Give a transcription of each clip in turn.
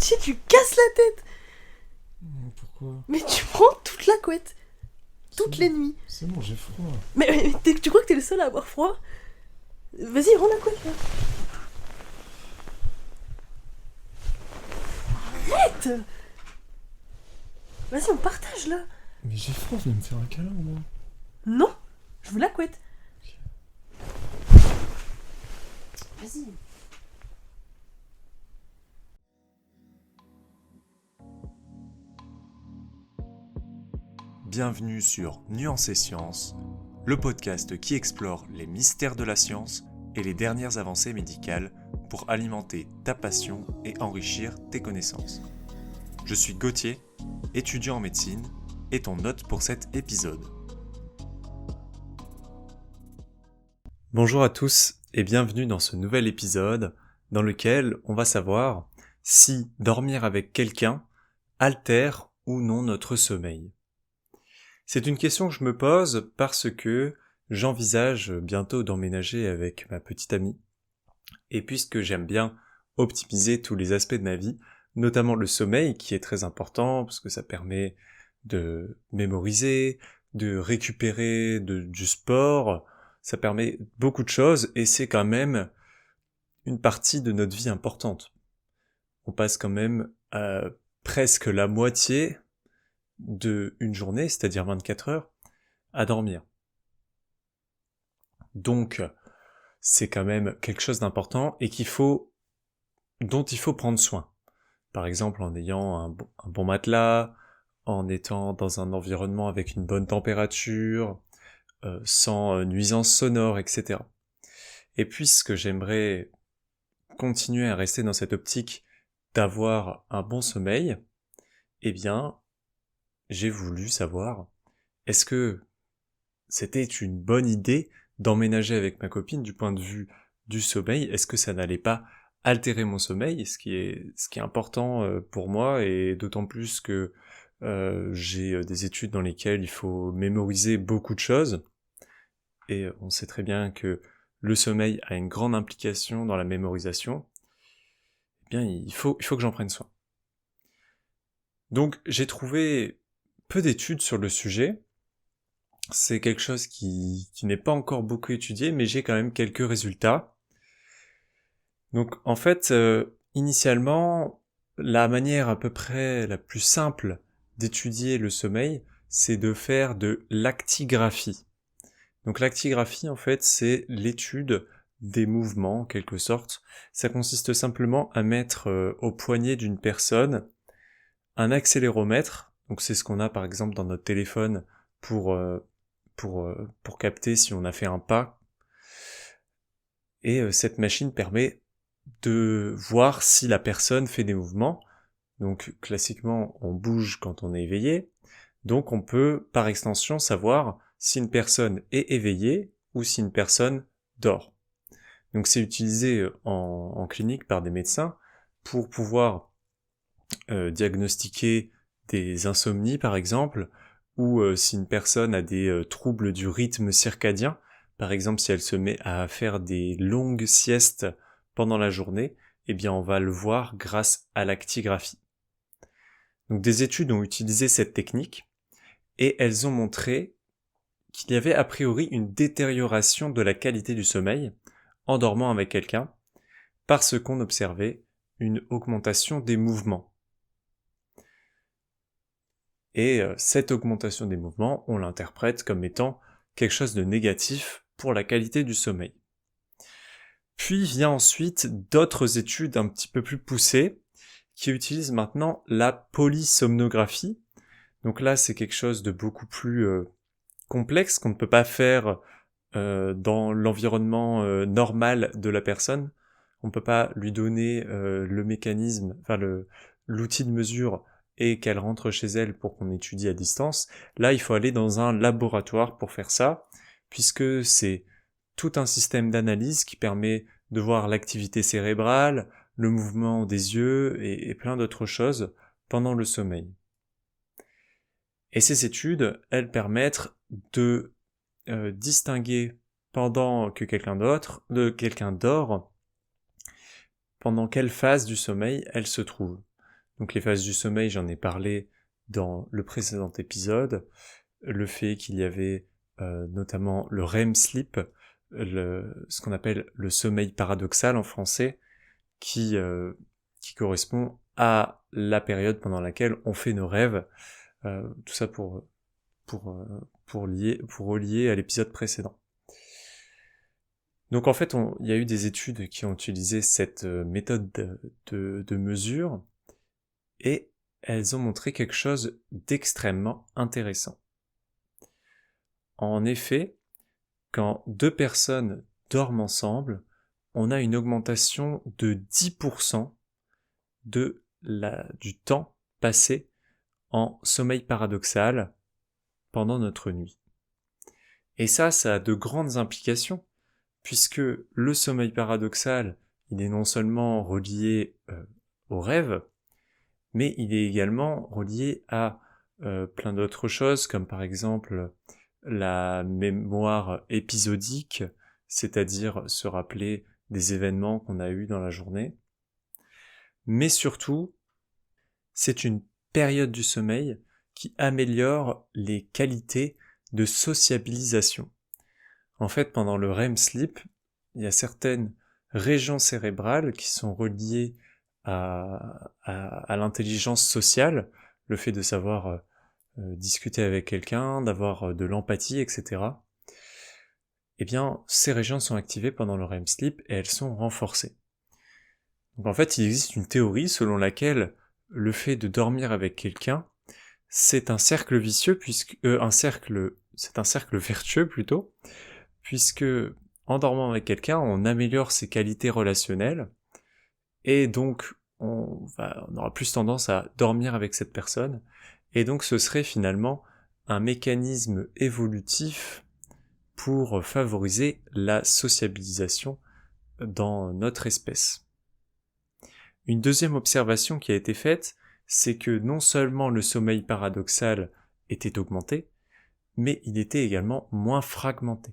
Gauthier, tu casses la tête. Pourquoi? Mais tu prends toute la couette, C'est toutes les bon, nuits. c'est bon, j'ai froid. Mais tu crois que t'es le seul à avoir froid? Vas-y, rends la couette là. Arrête. Vas-y, on partage là. Mais j'ai froid, viens me faire un câlin au moins. Non, je veux la couette. Vas-y. Bienvenue sur Nuance et Science, le podcast qui explore les mystères de la science et les dernières avancées médicales pour alimenter ta passion et enrichir tes connaissances. Je suis Gauthier, étudiant en médecine, et ton hôte pour cet épisode. Bonjour à tous et bienvenue dans ce nouvel épisode dans lequel on va savoir si dormir avec quelqu'un altère ou non notre sommeil. C'est une question que je me pose parce que j'envisage bientôt d'emménager avec ma petite amie. Et puisque j'aime bien optimiser tous les aspects de ma vie, notamment le sommeil qui est très important parce que ça permet de mémoriser, de récupérer du sport, ça permet beaucoup de choses et c'est quand même une partie de notre vie importante. On passe quand même presque la moitié de une journée, c'est-à-dire 24 heures, à dormir. Donc, c'est quand même quelque chose d'important et dont il faut prendre soin. Par exemple, en ayant un bon matelas, en étant dans un environnement avec une bonne température, sans nuisance sonore, etc. Et puisque j'aimerais continuer à rester dans cette optique d'avoir un bon sommeil, eh bien, j'ai voulu savoir, est-ce que c'était une bonne idée d'emménager avec ma copine du point de vue du sommeil? Est-ce que ça n'allait pas altérer mon sommeil, ce qui est important pour moi, et d'autant plus que j'ai des études dans lesquelles il faut mémoriser beaucoup de choses, et on sait très bien que le sommeil a une grande implication dans la mémorisation. Eh bien, il faut que j'en prenne soin. Donc, j'ai trouvé peu d'études sur le sujet. C'est quelque chose qui n'est pas encore beaucoup étudié, mais j'ai quand même quelques résultats. Donc en fait, initialement, la manière à peu près la plus simple d'étudier le sommeil, c'est de faire de l'actigraphie. Donc l'actigraphie, en fait, c'est l'étude des mouvements, en quelque sorte. Ça consiste simplement à mettre au poignet d'une personne un accéléromètre. Donc c'est ce qu'on a par exemple dans notre téléphone pour capter si on a fait un pas. Et cette machine permet de voir si la personne fait des mouvements. Donc classiquement, on bouge quand on est éveillé. Donc on peut, par extension, savoir si une personne est éveillée ou si une personne dort. Donc c'est utilisé en clinique par des médecins pour pouvoir diagnostiquer des insomnies, par exemple, ou si une personne a des troubles du rythme circadien, par exemple si elle se met à faire des longues siestes pendant la journée, eh bien on va le voir grâce à l'actigraphie. Donc des études ont utilisé cette technique et elles ont montré qu'il y avait a priori une détérioration de la qualité du sommeil en dormant avec quelqu'un parce qu'on observait une augmentation des mouvements. Et cette augmentation des mouvements, on l'interprète comme étant quelque chose de négatif pour la qualité du sommeil. Puis vient ensuite d'autres études un petit peu plus poussées qui utilisent maintenant la polysomnographie. Donc là, c'est quelque chose de beaucoup plus complexe qu'on ne peut pas faire dans l'environnement normal de la personne. On ne peut pas lui donner le mécanisme, l'outil de mesure et qu'elle rentre chez elle pour qu'on étudie à distance. Là, il faut aller dans un laboratoire pour faire ça, puisque c'est tout un système d'analyse qui permet de voir l'activité cérébrale, le mouvement des yeux et plein d'autres choses pendant le sommeil. Et ces études, elles permettent de distinguer pendant que quelqu'un dort, pendant quelle phase du sommeil elle se trouve. Donc les phases du sommeil, j'en ai parlé dans le précédent épisode, le fait qu'il y avait notamment le REM sleep, ce qu'on appelle le sommeil paradoxal en français, qui correspond à la période pendant laquelle on fait nos rêves, tout ça pour relier à l'épisode précédent. Donc en fait, il y a eu des études qui ont utilisé cette méthode de mesure, et elles ont montré quelque chose d'extrêmement intéressant. En effet, quand 2 personnes dorment ensemble, on a une augmentation de 10% du temps passé en sommeil paradoxal pendant notre nuit. Et ça a de grandes implications, puisque le sommeil paradoxal, il est non seulement relié au rêve, mais il est également relié à plein d'autres choses, comme par exemple la mémoire épisodique, c'est-à-dire se rappeler des événements qu'on a eus dans la journée. Mais surtout, c'est une période du sommeil qui améliore les qualités de sociabilisation. En fait, pendant le REM sleep, il y a certaines régions cérébrales qui sont reliées à l'intelligence sociale, le fait de savoir discuter avec quelqu'un, d'avoir de l'empathie, etc. Eh bien, ces régions sont activées pendant le REM sleep et elles sont renforcées. Donc en fait, il existe une théorie selon laquelle le fait de dormir avec quelqu'un, c'est un cercle vicieux, c'est un cercle vertueux plutôt, puisque en dormant avec quelqu'un, on améliore ses qualités relationnelles, et donc on aura plus tendance à dormir avec cette personne, et donc ce serait finalement un mécanisme évolutif pour favoriser la sociabilisation dans notre espèce. Une deuxième observation qui a été faite, c'est que non seulement le sommeil paradoxal était augmenté, mais il était également moins fragmenté.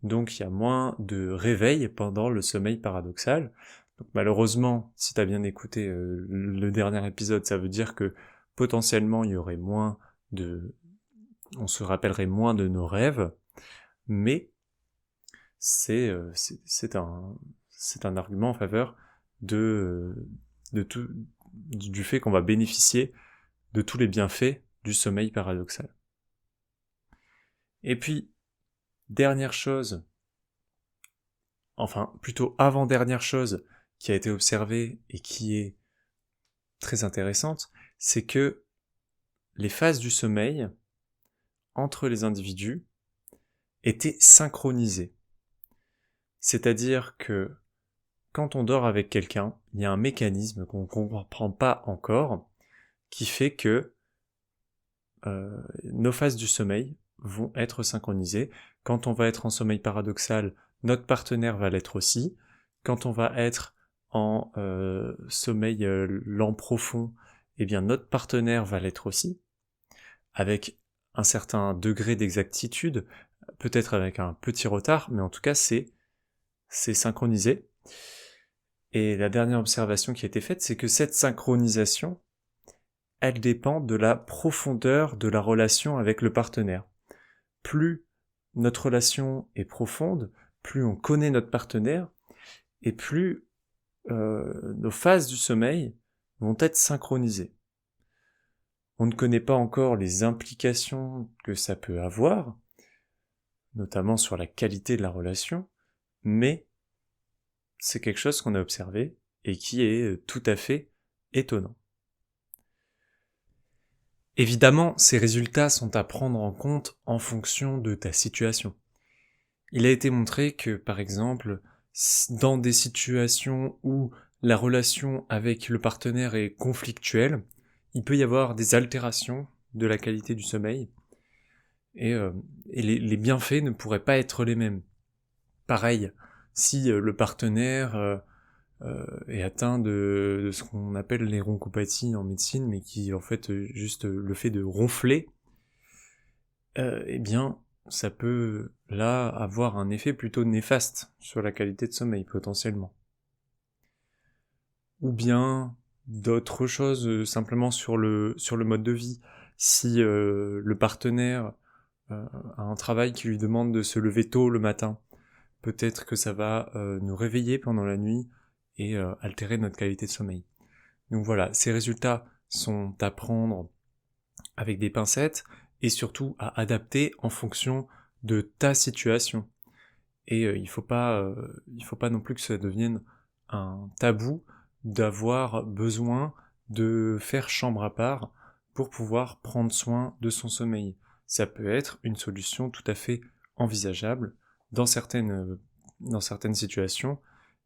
Donc il y a moins de réveil pendant le sommeil paradoxal. Donc malheureusement, si tu as bien écouté le dernier épisode, ça veut dire que potentiellement il y aurait on se rappellerait moins de nos rêves, mais c'est un argument en faveur du fait qu'on va bénéficier de tous les bienfaits du sommeil paradoxal. Et puis, dernière chose, enfin plutôt avant-dernière chose qui a été observée et qui est très intéressante, c'est que les phases du sommeil entre les individus étaient synchronisées. C'est-à-dire que quand on dort avec quelqu'un, il y a un mécanisme qu'on ne comprend pas encore qui fait que nos phases du sommeil vont être synchronisées. Quand on va être en sommeil paradoxal, notre partenaire va l'être aussi. Quand on va être en sommeil lent profond, eh bien notre partenaire va l'être aussi, avec un certain degré d'exactitude, peut-être avec un petit retard, mais en tout cas c'est synchronisé. Et la dernière observation qui a été faite, c'est que cette synchronisation, elle dépend de la profondeur de la relation avec le partenaire. Plus notre relation est profonde, plus on connaît notre partenaire, et plus nos phases du sommeil vont être synchronisées. On ne connaît pas encore les implications que ça peut avoir, notamment sur la qualité de la relation, mais c'est quelque chose qu'on a observé et qui est tout à fait étonnant. Évidemment, ces résultats sont à prendre en compte en fonction de ta situation. Il a été montré que, par exemple, dans des situations où la relation avec le partenaire est conflictuelle, il peut y avoir des altérations de la qualité du sommeil, et les bienfaits ne pourraient pas être les mêmes. Pareil, si le partenaire est atteint de ce qu'on appelle les ronchopathies en médecine, mais qui en fait juste le fait de ronfler, eh bien ça peut là avoir un effet plutôt néfaste sur la qualité de sommeil potentiellement. Ou bien d'autres choses simplement sur le mode de vie. Si le partenaire a un travail qui lui demande de se lever tôt le matin, peut-être que ça va nous réveiller pendant la nuit et altérer notre qualité de sommeil. Donc voilà, ces résultats sont à prendre avec des pincettes et surtout à adapter en fonction de ta situation. Et il faut pas non plus que ça devienne un tabou d'avoir besoin de faire chambre à part pour pouvoir prendre soin de son sommeil. Ça peut être une solution tout à fait envisageable dans certaines situations,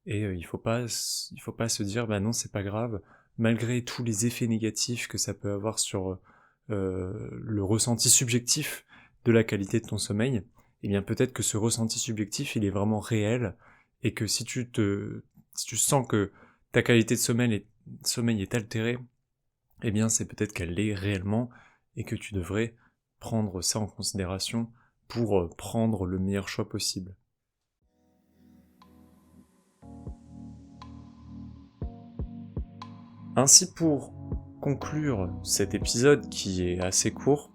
et il faut pas se dire bah non, c'est pas grave, malgré tous les effets négatifs que ça peut avoir sur le ressenti subjectif de la qualité de ton sommeil. Eh bien peut-être que ce ressenti subjectif il est vraiment réel, et que si tu sens que ta qualité de sommeil est altérée, eh bien c'est peut-être qu'elle l'est réellement, et que tu devrais prendre ça en considération pour prendre le meilleur choix possible. Ainsi, pour conclure cet épisode qui est assez court,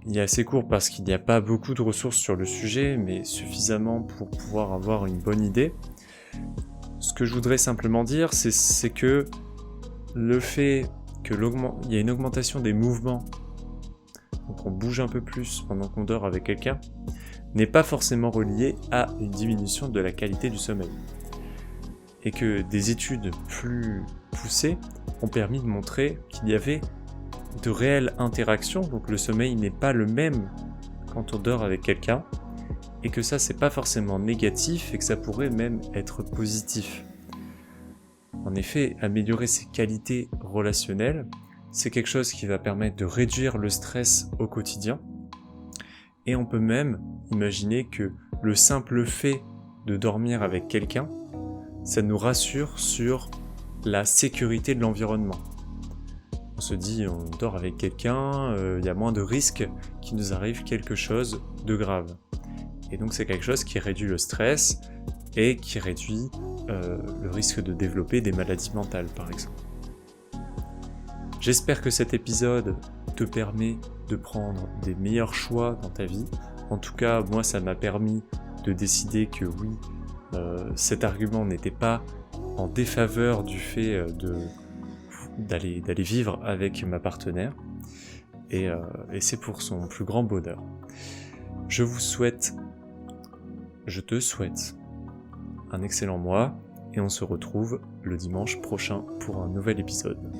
il est assez court parce qu'il n'y a pas beaucoup de ressources sur le sujet, mais suffisamment pour pouvoir avoir une bonne idée. Ce que je voudrais simplement dire, c'est que le fait qu'il y a une augmentation des mouvements, donc on bouge un peu plus pendant qu'on dort avec quelqu'un, n'est pas forcément relié à une diminution de la qualité du sommeil. Et que des études plus poussées ont permis de montrer qu'il y avait de réelles interactions, donc le sommeil n'est pas le même quand on dort avec quelqu'un, et que ça c'est pas forcément négatif, et que ça pourrait même être positif. En effet, améliorer ses qualités relationnelles, c'est quelque chose qui va permettre de réduire le stress au quotidien, et on peut même imaginer que le simple fait de dormir avec quelqu'un, ça nous rassure sur la sécurité de l'environnement. On se dit, on dort avec quelqu'un, il y a moins de risques qu'il nous arrive quelque chose de grave. Et donc c'est quelque chose qui réduit le stress et qui réduit le risque de développer des maladies mentales, par exemple. J'espère que cet épisode te permet de prendre des meilleurs choix dans ta vie. En tout cas, moi, ça m'a permis de décider que oui, cet argument n'était pas en défaveur du fait d'aller vivre avec ma partenaire, et c'est pour son plus grand bonheur. Je te souhaite un excellent mois, et on se retrouve le dimanche prochain pour un nouvel épisode.